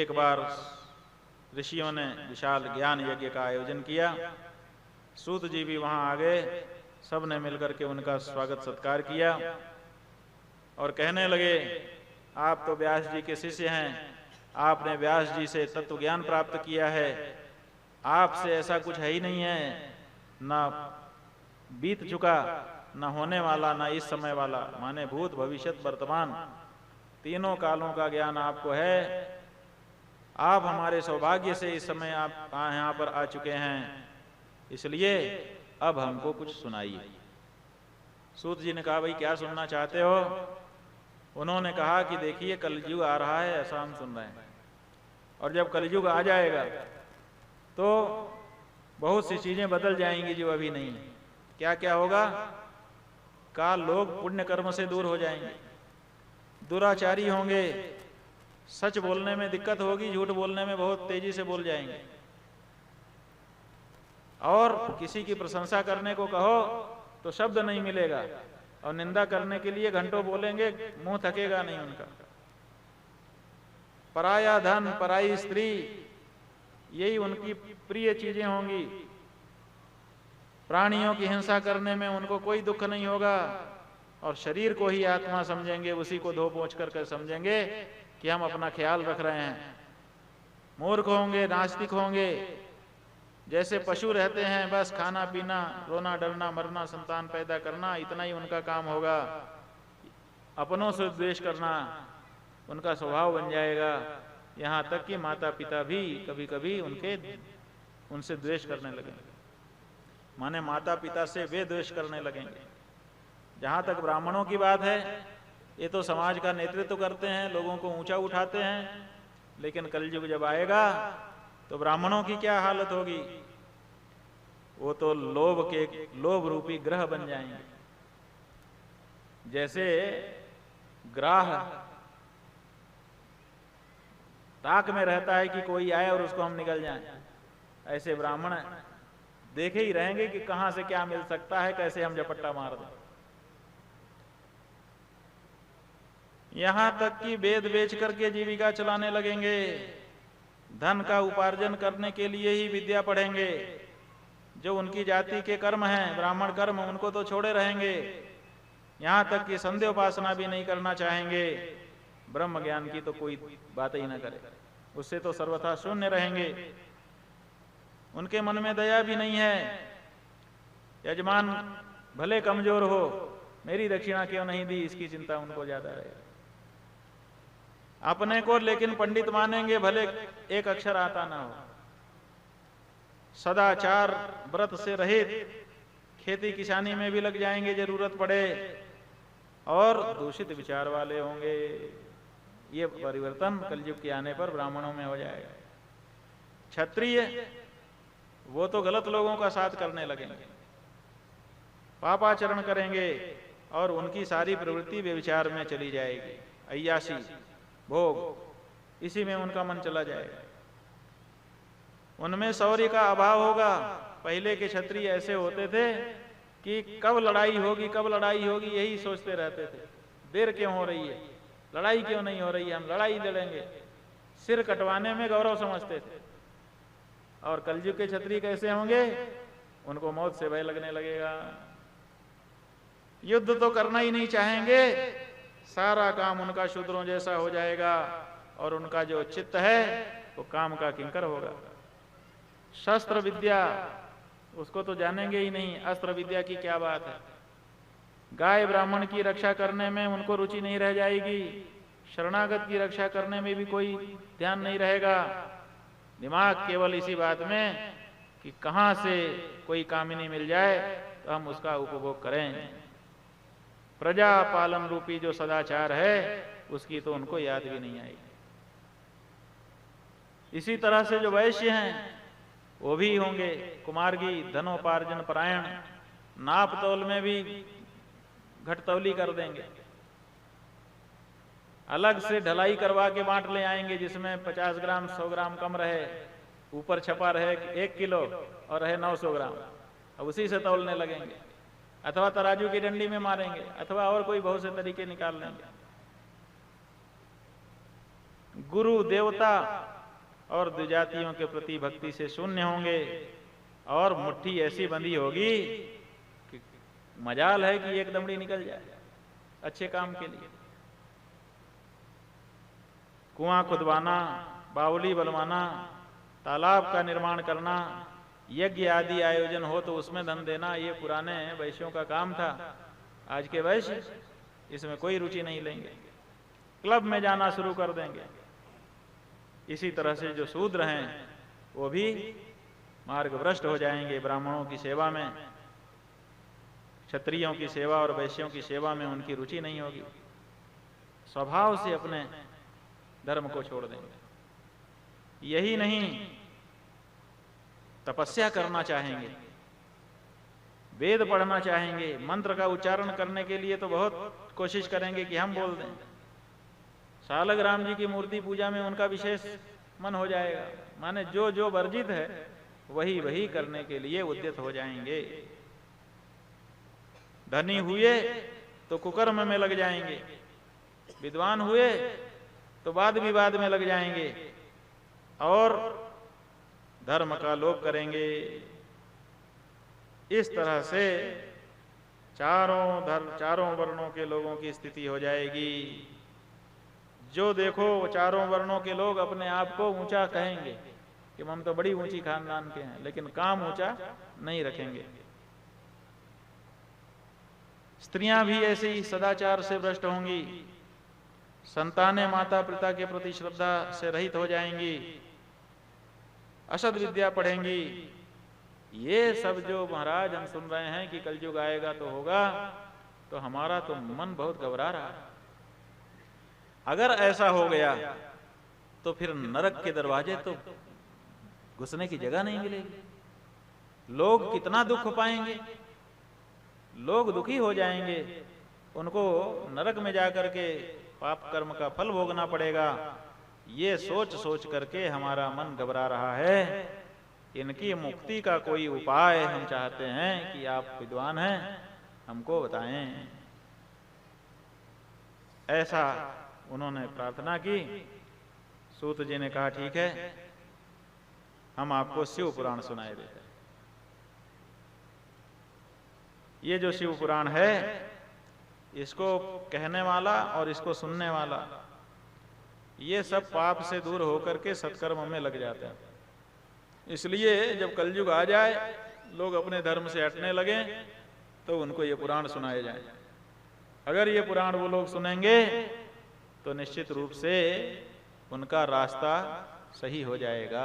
एक बार ऋषियों ने विशाल ज्ञान यज्ञ का आयोजन किया। सूत जी भी वहां आ गए, सब ने मिलकर के उनका स्वागत सत्कार किया और कहने लगे, आप तो व्यास जी के शिष्य हैं, आपने व्यास जी से तत्व ज्ञान प्राप्त किया है, आपसे ऐसा कुछ है ही नहीं है, ना बीत चुका, ना होने वाला, ना इस समय वाला, माने भूत भविष्य वर्तमान तीनों कालों का ज्ञान आपको है। आप हमारे सौभाग्य से इस समय आप यहाँ पर आ चुके हैं, इसलिए अब हमको कुछ सुनाइए। सूत जी ने कहा, भाई क्या सुनना चाहते हो? उन्होंने कहा कि देखिए कलयुग आ रहा है, ऐसा हम सुन रहे हैं, और जब कलयुग आ जाएगा तो बहुत सी चीजें बदल जाएंगी जो अभी नहीं है। क्या क्या होगा? का लोग पुण्य कर्म से दूर हो जाएंगे, दुराचारी होंगे, सच बोलने में दिक्कत होगी, झूठ बोलने में बहुत तेजी से बोल जाएंगे, और किसी की प्रशंसा करने को कहो तो शब्द नहीं मिलेगा, और निंदा करने के लिए घंटों बोलेंगे, मुंह थकेगा नहीं उनका। पराया धन, पराई स्त्री, यही उनकी प्रिय चीजें होंगी। प्राणियों की हिंसा करने में उनको कोई दुख नहीं होगा, और शरीर को ही आत्मा समझेंगे, उसी को धो पोंछ कर समझेंगे कि हम अपना ख्याल रख रहे हैं। मूर्ख होंगे, नास्तिक होंगे, जैसे पशु रहते हैं, बस खाना पीना, रोना डरना, मरना, संतान पैदा करना, इतना ही उनका काम होगा। अपनों से द्वेष करना उनका स्वभाव बन जाएगा। यहाँ तक कि माता पिता भी कभी कभी उनसे द्वेष करने लगेंगे, माने माता पिता से वे द्वेष करने लगेंगे। जहाँ तक ब्राह्मणों की बात है, ये तो समाज का नेतृत्व करते हैं, लोगों को ऊंचा उठाते हैं, लेकिन कलयुग जब आएगा तो ब्राह्मणों की क्या हालत होगी? वो तो लोभ रूपी ग्रह बन जाएंगे। जैसे ग्राह ताक में रहता है कि कोई आए और उसको हम निकल जाएं, ऐसे ब्राह्मण देखे ही रहेंगे कि कहां से क्या मिल सकता है, कैसे हम झपट्टा मार दें। यहां तक कि वेद बेच करके जीविका चलाने लगेंगे, धन का उपार्जन करने के लिए ही विद्या पढ़ेंगे। जो उनकी जाति के कर्म हैं, ब्राह्मण कर्म, उनको तो छोड़े रहेंगे। यहां तक कि संध्या उपासना भी नहीं करना चाहेंगे, ब्रह्म ज्ञान की तो कोई बात ही ना करे, उससे तो सर्वथा शून्य रहेंगे। उनके मन में दया भी नहीं है। यजमान भले कमजोर हो, मेरी दक्षिणा क्यों नहीं दी, इसकी चिंता उनको ज्यादा है। अपने को लेकिन पंडित मानेंगे, भले एक अक्षर आता ना हो। सदाचार व्रत से रहित खेती किसानी में भी लग जाएंगे जरूरत पड़े, और दूषित विचार वाले होंगे। ये परिवर्तन कलयुग के आने पर ब्राह्मणों में हो जाएगा। क्षत्रिय वो तो गलत लोगों का साथ करने लगेंगे, पापाचरण करेंगे, और उनकी सारी प्रवृत्ति व्यभिचार में चली जाएगी। अय्याशी, भोग, इसी में उनका मन चला जाएगा। उनमें शौर्य का अभाव होगा। पहले के क्षत्रिय ऐसे होते थे कि कब लड़ाई होगी, कब लड़ाई होगी, यही सोचते रहते थे। देर क्यों हो रही है, लड़ाई क्यों नहीं हो रही है, हम लड़ाई लड़ेंगे। सिर कटवाने में गौरव समझते थे। और कलयुग के क्षत्रिय कैसे होंगे? उनको मौत से भय लगने लगेगा, युद्ध तो करना ही नहीं चाहेंगे। सारा काम उनका शूद्रों जैसा हो जाएगा, और उनका जो चित्त है वो काम का किंकर होगा। शस्त्र विद्या उसको तो जानेंगे ही नहीं, अस्त्र विद्या की क्या बात है। गाय ब्राह्मण की रक्षा करने में उनको रुचि नहीं रह जाएगी, शरणागत की रक्षा करने में भी कोई ध्यान नहीं रहेगा। दिमाग केवल इसी बात में कि कहां से कोई कामिनी मिल जाए तो हम उसका उपभोग करें। प्रजा पालन रूपी जो सदाचार है उसकी तो उनको याद भी नहीं आएगी। इसी तरह से जो वैश्य हैं वो भी होंगे कुमार्गी, धनोपार्जन परायण, नाप तौल में भी घटतौली कर देंगे। अलग से ढलाई करवा के बांट ले आएंगे, जिसमें 50 ग्राम 100 ग्राम कम रहे, ऊपर छपा रहे 1 किलो और रहे 900 ग्राम, अब उसी से तौलने लगेंगे। अथवा तराजू की डंडी में मारेंगे, अथवा और कोई बहुत से तरीके निकाल लेंगे। गुरु देवता और द्विजातियों के प्रति भक्ति से शून्य होंगे, और मुट्ठी ऐसी बंधी होगी कि मजाल है कि एक दमड़ी निकल जाए अच्छे काम के लिए। कुआं खुदवाना, बावली बनवाना, तालाब का निर्माण करना, यज्ञ आदि आयोजन हो तो उसमें धन देना, ये पुराने वैश्यों का काम था। आज के वैश्य इसमें कोई रुचि नहीं लेंगे, क्लब में जाना शुरू कर देंगे। इसी तरह से जो शूद्र हैं वो भी मार्गभ्रष्ट हो जाएंगे। ब्राह्मणों की सेवा में, क्षत्रियों की सेवा और वैश्यों की सेवा में उनकी रुचि नहीं होगी, स्वभाव से अपने धर्म को छोड़ देंगे। यही नहीं, तपस्या करना चाहेंगे, वेद पढ़ना चाहेंगे, मंत्र का उच्चारण करने के लिए तो बहुत कोशिश करेंगे कि हम बोल दें। शालग्राम जी की मूर्ति पूजा में उनका विशेष मन हो जाएगा, माने जो जो वर्जित है वही वही करने के लिए उद्यत हो जाएंगे। धनी हुए तो कुकर्म में लग जाएंगे, विद्वान हुए तो वाद विवाद में लग जाएंगे और धर्म का लोप करेंगे। इस तरह से चारों वर्णों के लोगों की स्थिति हो जाएगी। जो देखो चारों वर्णों के लोग अपने आप को ऊंचा कहेंगे कि हम तो बड़ी ऊंची खानदान के हैं, लेकिन काम ऊंचा नहीं रखेंगे। स्त्रियां भी ऐसे ही सदाचार से भ्रष्ट होंगी, संतानें माता पिता के प्रति श्रद्धा से रहित हो जाएंगी, असद विद्या पढ़ेंगी। ये सब जो महाराज हम सुन रहे हैं कि कलयुग आएगा तो होगा, तो हमारा तो मन बहुत घबरा रहा है। अगर ऐसा हो गया तो फिर नरक के दरवाजे तो घुसने की जगह नहीं मिलेगी। लोग कितना दुख पाएंगे, लोग दुखी हो जाएंगे, उनको नरक में जाकर के पाप कर्म का फल भोगना पड़ेगा। ये सोच सोच करके हमारा मन घबरा रहा है। इनकी मुक्ति का कोई उपाय हम चाहते हैं कि आप विद्वान हैं, हमको बताएं। ऐसा उन्होंने प्रार्थना की। सूत जी ने कहा ठीक है, हम आपको शिव पुराण सुनाए देते हैं। ये जो शिव पुराण है, इसको कहने वाला और इसको सुनने वाला, ये सब पाप से दूर होकर के सत्कर्म में लग जाते हैं। इसलिए जब कलयुग आ जाए, लोग अपने धर्म से हटने लगे, तो उनको ये पुराण सुनाए जाए। अगर ये पुराण वो लोग सुनेंगे तो निश्चित रूप से उनका रास्ता सही हो जाएगा।